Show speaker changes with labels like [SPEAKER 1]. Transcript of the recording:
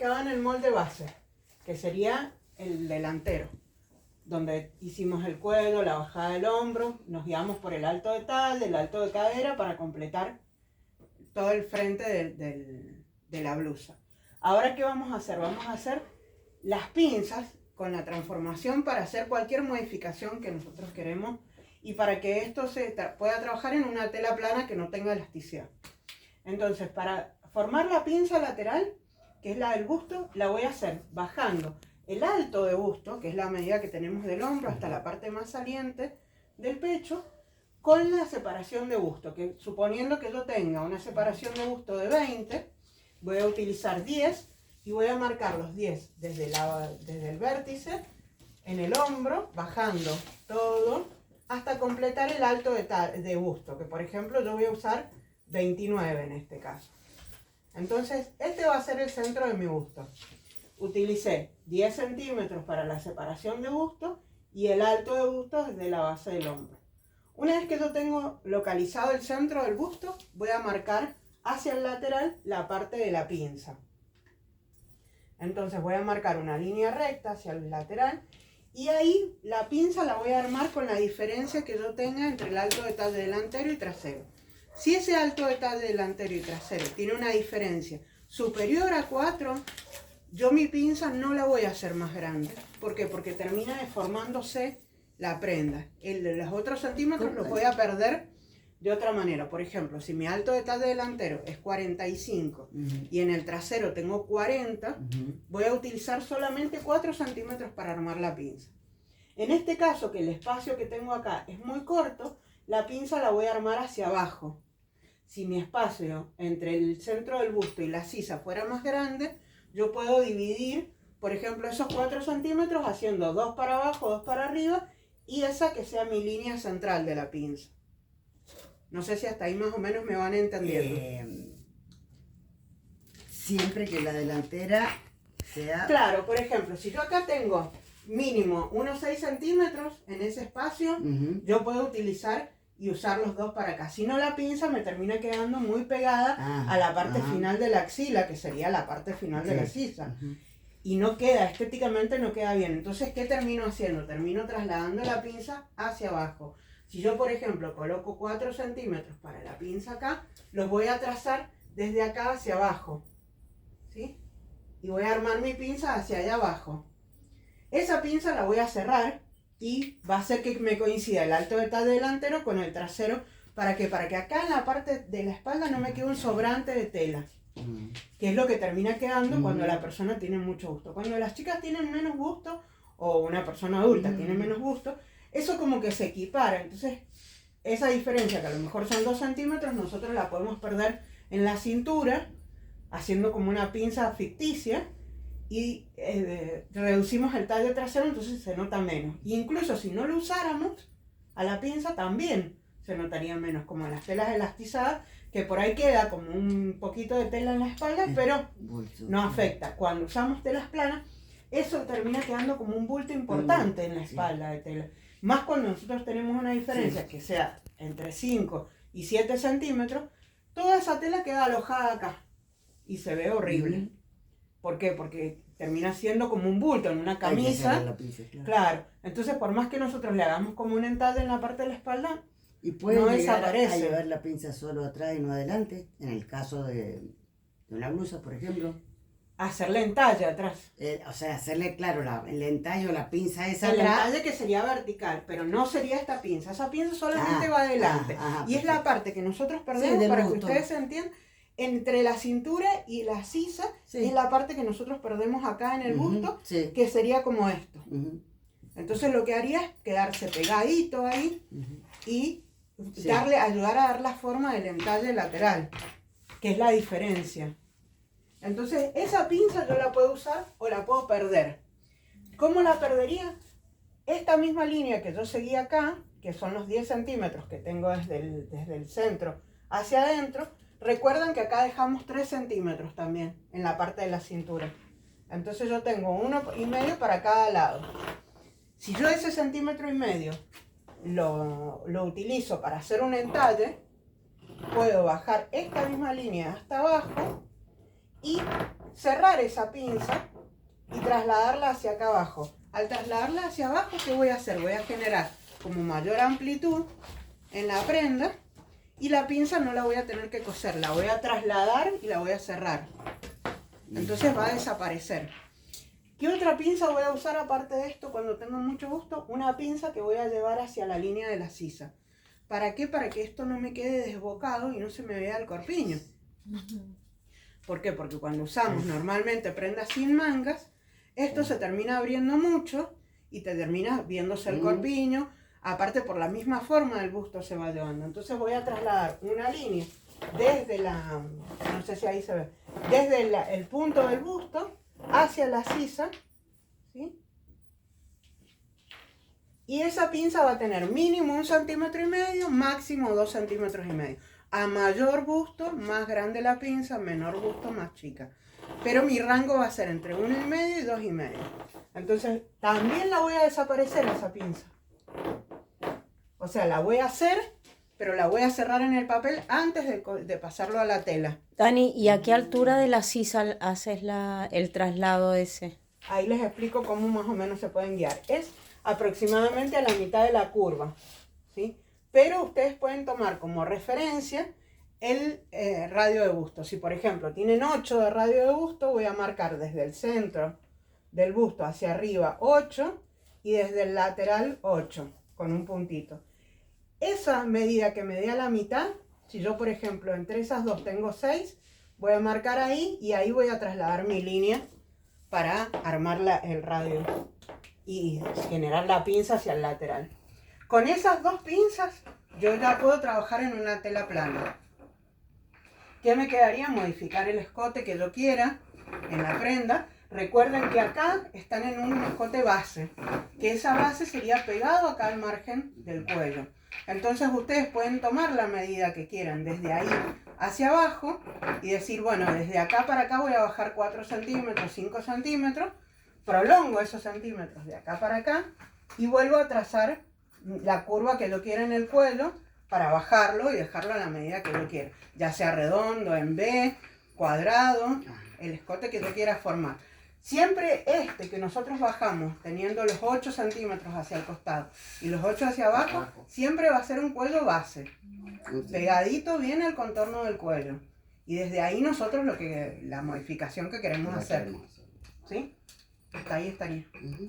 [SPEAKER 1] quedado en el molde base, que sería el delantero, donde hicimos el cuello, la bajada del hombro, nos guiamos por el alto de tal, el alto de cadera para completar todo el frente de la blusa. Ahora, ¿qué vamos a hacer? Vamos a hacer las pinzas con la transformación para hacer cualquier modificación que nosotros queremos y para que esto se pueda trabajar en una tela plana que no tenga elasticidad. Entonces, para formar la pinza lateral, que es la del busto, la voy a hacer bajando el alto de busto, que es la medida que tenemos del hombro hasta la parte más saliente del pecho, con la separación de busto, que suponiendo que yo tenga una separación de busto de 20, voy a utilizar 10 y voy a marcar los 10 desde el vértice, en el hombro, bajando todo, hasta completar el alto de busto, que por ejemplo yo voy a usar 29 en este caso. Entonces, este va a ser el centro de mi busto. Utilicé 10 centímetros para la separación de busto y el alto de busto desde la base del hombro. Una vez que yo tengo localizado el centro del busto, voy a marcar hacia el lateral la parte de la pinza. Entonces voy a marcar una línea recta hacia el lateral y ahí la pinza la voy a armar con la diferencia que yo tenga entre el alto de talle delantero y trasero. Si ese alto de talle delantero y trasero tiene una diferencia superior a 4, yo mi pinza no la voy a hacer más grande. ¿Por qué? Porque termina deformándose la prenda. Los otros centímetros los voy a perder de otra manera. Por ejemplo, si mi alto de talle delantero es 45 y en el trasero tengo 40, voy a utilizar solamente 4 centímetros para armar la pinza. En este caso, que el espacio que tengo acá es muy corto, la pinza la voy a armar hacia abajo. Si mi espacio entre el centro del busto y la sisa fuera más grande, yo puedo dividir, por ejemplo, esos 4 centímetros haciendo 2 para abajo, 2 para arriba, y esa que sea mi línea central de la pinza. No sé si hasta ahí más o menos me van entendiendo.
[SPEAKER 2] Siempre que la delantera sea...
[SPEAKER 1] Claro, por ejemplo, si yo acá tengo mínimo unos 6 centímetros en ese espacio, yo puedo utilizar y usar los 2 para acá. Si no, la pinza me termina quedando muy pegada a la parte final de la axila, que sería la parte final de la sisa. Y no queda, estéticamente no queda bien. Entonces, ¿qué termino haciendo? Termino trasladando la pinza hacia abajo. Si yo, por ejemplo, coloco 4 centímetros para la pinza acá, los voy a trazar desde acá hacia abajo, ¿sí? Y voy a armar mi pinza hacia allá abajo. Esa pinza la voy a cerrar y va a hacer que me coincida el alto de talle delantero con el trasero. ¿Para qué? Para que acá en la parte de la espalda no me quede un sobrante de tela. Que es lo que termina quedando cuando la persona tiene mucho gusto. Cuando las chicas tienen menos gusto, o una persona adulta tiene menos gusto, eso como que se equipara. Entonces, esa diferencia, que a lo mejor son 2 centímetros, nosotros la podemos perder en la cintura, haciendo como una pinza ficticia, y reducimos el tallo trasero, entonces se nota menos. Y incluso si no lo usáramos, a la pinza también se notaría menos, como las telas elastizadas, que por ahí queda como un poquito de tela en la espalda, pero no afecta. Cuando usamos telas planas, eso termina quedando como un bulto importante en la espalda de tela. Más cuando nosotros tenemos una diferencia que sea entre 5 y 7 centímetros, toda esa tela queda alojada acá y se ve horrible. ¿Por qué? Porque termina siendo como un bulto en una camisa. Claro. Entonces, por más que nosotros le hagamos como un entalle en la parte de la espalda,
[SPEAKER 2] y puede
[SPEAKER 1] no
[SPEAKER 2] llegar
[SPEAKER 1] desaparece.
[SPEAKER 2] A llevar la pinza solo atrás y no adelante, en el caso de una blusa, por ejemplo.
[SPEAKER 1] Hacerle entalle atrás.
[SPEAKER 2] O sea, hacerle, claro, el entalle o la pinza esa
[SPEAKER 1] el
[SPEAKER 2] atrás.
[SPEAKER 1] entalle que sería vertical, pero no sería esta pinza. Esa pinza solamente va adelante. Y es la parte que nosotros perdemos, para que ustedes se entiendan, entre la cintura y la sisa, es la parte que nosotros perdemos acá en el busto, que sería como esto. Entonces lo que haría es quedarse pegadito ahí y ayudar a dar la forma del entalle lateral, que es la diferencia. Entonces esa pinza yo la puedo usar o la puedo perder. ¿Cómo la perdería? Esta misma línea que yo seguí acá, que son los 10 centímetros que tengo desde el centro hacia adentro, recuerdan que acá dejamos 3 centímetros también en la parte de la cintura. Entonces yo tengo 1,5 para cada lado. Si yo ese 1,5 centímetros lo utilizo para hacer un entalle, puedo bajar esta misma línea hasta abajo y cerrar esa pinza y trasladarla hacia acá abajo. Al trasladarla hacia abajo, ¿qué voy a hacer? Voy a generar como mayor amplitud en la prenda y la pinza no la voy a tener que coser, la voy a trasladar y la voy a cerrar. Entonces va a desaparecer. ¿Qué otra pinza voy a usar aparte de esto cuando tengo mucho gusto? Una pinza que voy a llevar hacia la línea de la sisa. ¿Para qué? Para que esto no me quede desbocado y no se me vea el corpiño. ¿Por qué? Porque cuando usamos normalmente prendas sin mangas, esto se termina abriendo mucho y te termina viéndose el corpiño. Aparte, por la misma forma del busto se va llevando. Entonces voy a trasladar una línea desde la, no sé si ahí se ve, desde el punto del busto hacia la sisa, ¿sí? Y esa pinza va a tener mínimo 1,5 centímetros, máximo 2,5 centímetros. A mayor busto, más grande la pinza, menor busto, más chica. Pero mi rango va a ser entre 1,5 y 2,5. Entonces, también la voy a desaparecer esa pinza. O sea, la voy a hacer, pero la voy a cerrar en el papel antes de pasarlo a la tela.
[SPEAKER 3] Dani, ¿y a qué altura de la sisa haces el traslado ese?
[SPEAKER 1] Ahí les explico cómo más o menos se pueden guiar. Es aproximadamente a la mitad de la curva, ¿sí? Pero ustedes pueden tomar como referencia el radio de busto. Si por ejemplo tienen 8 de radio de busto, voy a marcar desde el centro del busto hacia arriba 8 y desde el lateral 8 con un puntito. Esa medida que me dé a la mitad, si yo por ejemplo entre esas dos tengo 6, voy a marcar ahí y ahí voy a trasladar mi línea para armar el radio y generar la pinza hacia el lateral. Con esas dos pinzas yo ya puedo trabajar en una tela plana. ¿Qué me quedaría? Modificar el escote que yo quiera en la prenda. Recuerden que acá están en un escote base, que esa base sería pegado acá al margen del cuello. Entonces ustedes pueden tomar la medida que quieran desde ahí hacia abajo y decir, bueno, desde acá para acá voy a bajar 4 centímetros, 5 centímetros, prolongo esos centímetros de acá para acá y vuelvo a trazar la curva que yo quiera en el cuello para bajarlo y dejarlo a la medida que yo quiera, ya sea redondo, en V, cuadrado, el escote que yo quiera formar. Siempre que nosotros bajamos teniendo los 8 centímetros hacia el costado y los 8 hacia abajo, siempre va a ser un cuello base, pegadito bien al contorno del cuello. Y desde ahí nosotros la modificación que queremos hacer, ¿sí? Hasta ahí estaría.